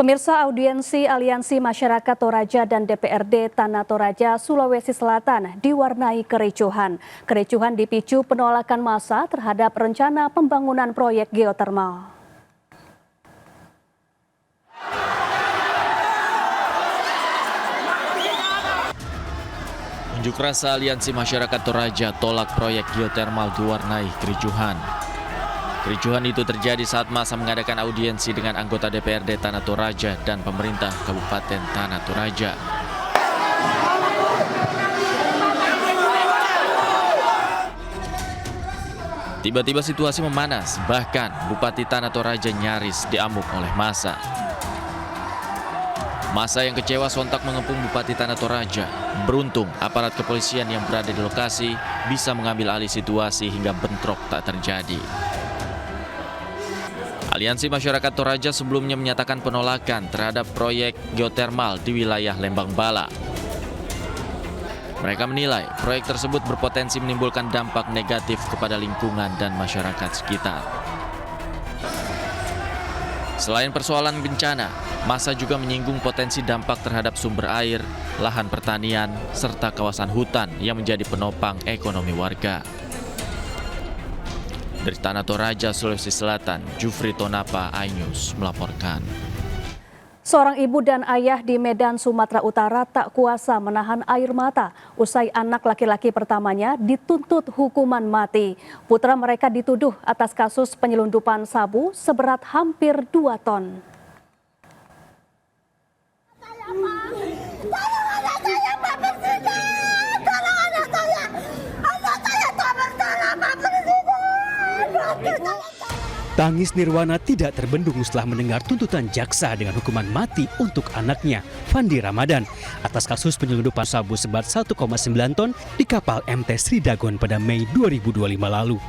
Pemirsa, audiensi Aliansi Masyarakat Toraja dan DPRD Tanah Toraja, Sulawesi Selatan diwarnai kericuhan. Kericuhan dipicu penolakan massa terhadap rencana pembangunan proyek geotermal. Unjuk rasa Aliansi Masyarakat Toraja tolak proyek geotermal diwarnai kericuhan. Kericuhan itu terjadi saat massa mengadakan audiensi dengan anggota DPRD Tanah Toraja dan pemerintah Kabupaten Tanah Toraja. Tiba-tiba situasi memanas, bahkan Bupati Tanah Toraja nyaris diamuk oleh massa. Massa yang kecewa sontak mengepung Bupati Tanah Toraja. Beruntung aparat kepolisian yang berada di lokasi bisa mengambil alih situasi hingga bentrok tak terjadi. Aliansi Masyarakat Toraja sebelumnya menyatakan penolakan terhadap proyek geotermal di wilayah Lembang Bala. Mereka menilai proyek tersebut berpotensi menimbulkan dampak negatif kepada lingkungan dan masyarakat sekitar. Selain persoalan bencana, massa juga menyinggung potensi dampak terhadap sumber air, lahan pertanian, serta kawasan hutan yang menjadi penopang ekonomi warga. Dari Tanah Toraja, Sulawesi Selatan, Jufri Tonapa, iNews melaporkan. Seorang ibu dan ayah di Medan, Sumatera Utara tak kuasa menahan air mata usai anak laki-laki pertamanya dituntut hukuman mati. Putra mereka dituduh atas kasus penyelundupan sabu seberat hampir 2 ton. Tangis Nirwana tidak terbendung setelah mendengar tuntutan jaksa dengan hukuman mati untuk anaknya, Fandi Ramadan, atas kasus penyelundupan sabu seberat 1,9 ton di kapal MT Sridagon pada Mei 2025 lalu.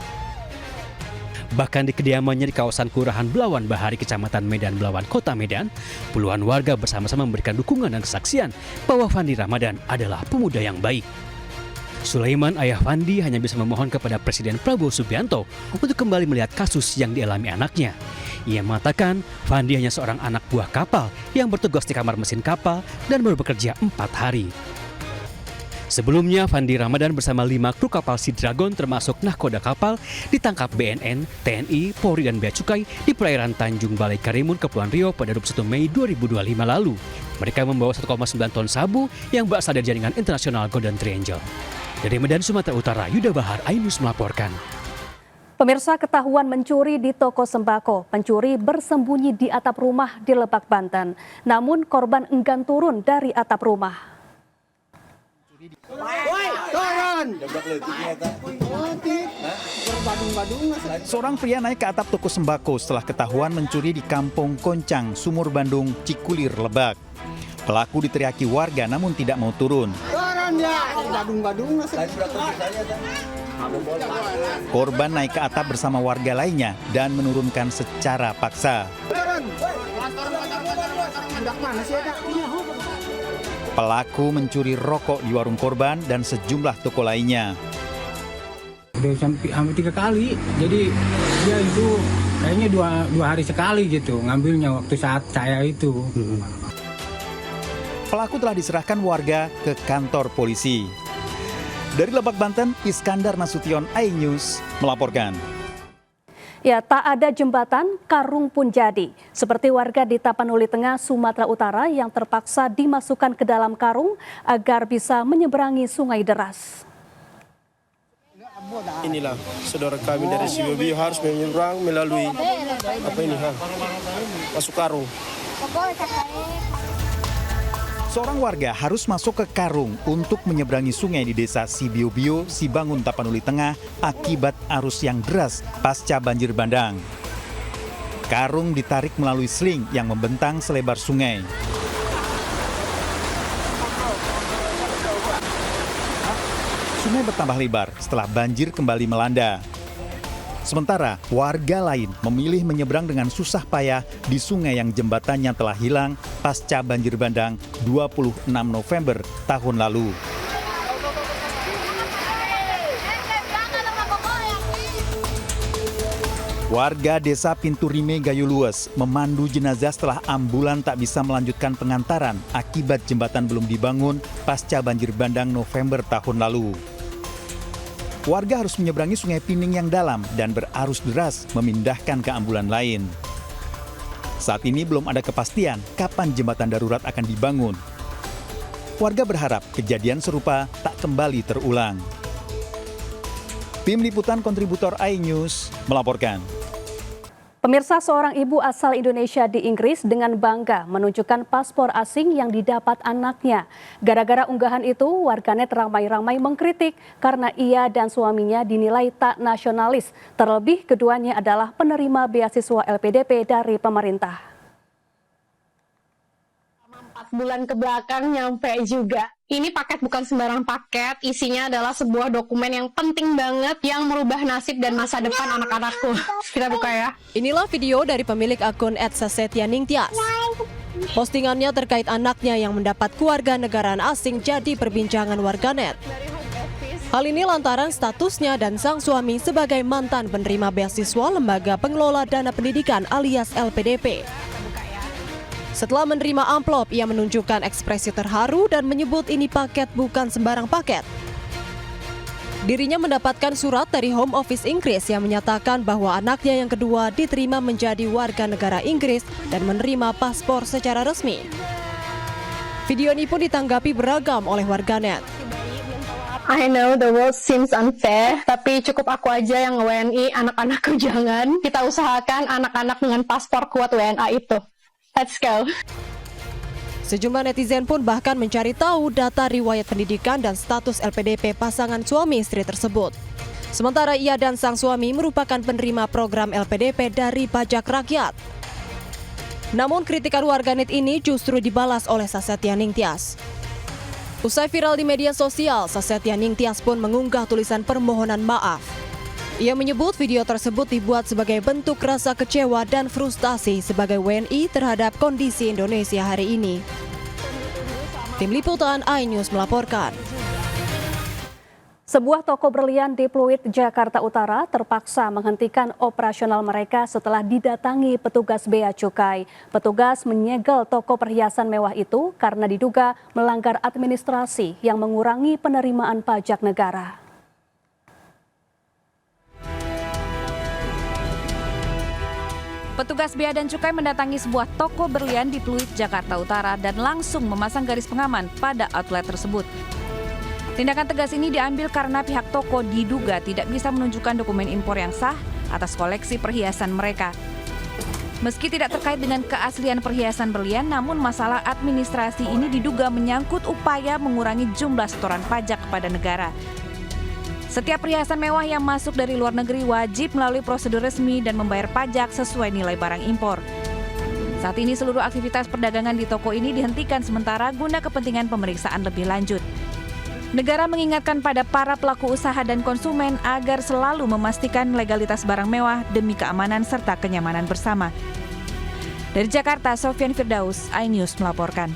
Bahkan di kediamannya di kawasan Kelurahan Belawan Bahari, Kecamatan Medan Belawan, Kota Medan, puluhan warga bersama-sama memberikan dukungan dan kesaksian bahwa Fandi Ramadan adalah pemuda yang baik. Sulaiman, ayah Fandi, hanya bisa memohon kepada Presiden Prabowo Subianto untuk kembali melihat kasus yang dialami anaknya. Ia mengatakan Fandi hanya seorang anak buah kapal yang bertugas di kamar mesin kapal dan baru bekerja 4 hari. Sebelumnya, Fandi Ramadan bersama 5 kru kapal Sea Dragon termasuk nahkoda kapal ditangkap BNN, TNI, Polri, dan Bea Cukai di perairan Tanjung Balai Karimun, Kepulauan Riau pada 21 Mei 2025 lalu. Mereka membawa 1,9 ton sabu yang berasal dari jaringan internasional Golden Triangle. Dari Medan, Sumatera Utara, Yuda Bahar, iNews melaporkan. Pemirsa, ketahuan mencuri di toko sembako. Pencuri bersembunyi di atap rumah di Lebak, Banten. Namun korban enggan turun dari atap rumah. Seorang pria naik ke atap toko sembako setelah ketahuan mencuri di Kampung Koncang, Sumur Bandung, Cikulir, Lebak. Pelaku diteriaki warga namun tidak mau turun. Korban naik ke atap bersama warga lainnya dan menurunkan secara paksa. Pelaku mencuri rokok di warung korban dan sejumlah toko lainnya. Udah sampai hampir 3 kali, jadi dia itu kayaknya dua hari sekali gitu ngambilnya waktu saat saya itu. Pelaku telah diserahkan warga ke kantor polisi. Dari Lebak, Banten, Iskandar Nasution, iNews melaporkan. Ya, tak ada jembatan, karung pun jadi. Seperti warga di Tapanuli Tengah, Sumatera Utara yang terpaksa dimasukkan ke dalam karung agar bisa menyeberangi sungai deras. Inilah saudara kami dari Sibiu harus menyeberang melalui masuk karung. Seorang warga harus masuk ke karung untuk menyeberangi sungai di desa Sibiu, Sibangun, Tapanuli Tengah akibat arus yang deras pasca banjir bandang. Karung ditarik melalui sling yang membentang selebar sungai. Sungai bertambah lebar setelah banjir kembali melanda. Sementara warga lain memilih menyeberang dengan susah payah di sungai yang jembatannya telah hilang pasca banjir bandang 26 November tahun lalu. Warga desa Pintu Rime Gayo Lues memandu jenazah setelah ambulan tak bisa melanjutkan pengantaran akibat jembatan belum dibangun pasca banjir bandang November tahun lalu. Warga harus menyeberangi Sungai Pining yang dalam dan berarus deras memindahkan ke ambulan lain. Saat ini belum ada kepastian kapan jembatan darurat akan dibangun. Warga berharap kejadian serupa tak kembali terulang. Tim Liputan Kontributor iNews melaporkan. Pemirsa, seorang ibu asal Indonesia di Inggris dengan bangga menunjukkan paspor asing yang didapat anaknya. Gara-gara unggahan itu, warganet ramai-ramai mengkritik karena ia dan suaminya dinilai tak nasionalis. Terlebih keduanya adalah penerima beasiswa LPDP dari pemerintah. 4 bulan ke belakang nyampe juga. Ini paket bukan sembarang paket, isinya adalah sebuah dokumen yang penting banget yang merubah nasib dan masa depan anak-anakku. Kita buka ya. Inilah video dari pemilik akun @sasetyaningtyas. Postingannya terkait anaknya yang mendapat kewarganegaraan asing jadi perbincangan warganet. Hal ini lantaran statusnya dan sang suami sebagai mantan penerima beasiswa Lembaga Pengelola Dana Pendidikan alias LPDP. Setelah menerima amplop, ia menunjukkan ekspresi terharu dan menyebut ini paket bukan sembarang paket. Dirinya mendapatkan surat dari Home Office Inggris yang menyatakan bahwa anaknya yang kedua diterima menjadi warga negara Inggris dan menerima paspor secara resmi. Video ini pun ditanggapi beragam oleh warganet. I know the world seems unfair, tapi cukup aku aja yang WNI, anak-anakku jangan. Kita usahakan anak-anak dengan paspor kuat WNA itu. Let's go. Sejumlah netizen pun bahkan mencari tahu data riwayat pendidikan dan status LPDP pasangan suami istri tersebut. Sementara ia dan sang suami merupakan penerima program LPDP dari pajak rakyat. Namun kritikan warganet ini justru dibalas oleh Sasetyaningtyas. Usai viral di media sosial, Sasetyaningtyas pun mengunggah tulisan permohonan maaf. Ia menyebut video tersebut dibuat sebagai bentuk rasa kecewa dan frustasi sebagai WNI terhadap kondisi Indonesia hari ini. Tim Liputan iNews melaporkan. Sebuah toko berlian di Pluit, Jakarta Utara terpaksa menghentikan operasional mereka setelah didatangi petugas Bea Cukai. Petugas menyegel toko perhiasan mewah itu karena diduga melanggar administrasi yang mengurangi penerimaan pajak negara. Petugas Bea dan Cukai mendatangi sebuah toko berlian di Pluit, Jakarta Utara dan langsung memasang garis pengaman pada outlet tersebut. Tindakan tegas ini diambil karena pihak toko diduga tidak bisa menunjukkan dokumen impor yang sah atas koleksi perhiasan mereka. Meski tidak terkait dengan keaslian perhiasan berlian, namun masalah administrasi ini diduga menyangkut upaya mengurangi jumlah setoran pajak kepada negara. Setiap perhiasan mewah yang masuk dari luar negeri wajib melalui prosedur resmi dan membayar pajak sesuai nilai barang impor. Saat ini seluruh aktivitas perdagangan di toko ini dihentikan sementara guna kepentingan pemeriksaan lebih lanjut. Negara mengingatkan pada para pelaku usaha dan konsumen agar selalu memastikan legalitas barang mewah demi keamanan serta kenyamanan bersama. Dari Jakarta, Sofyan Firdaus, iNews melaporkan.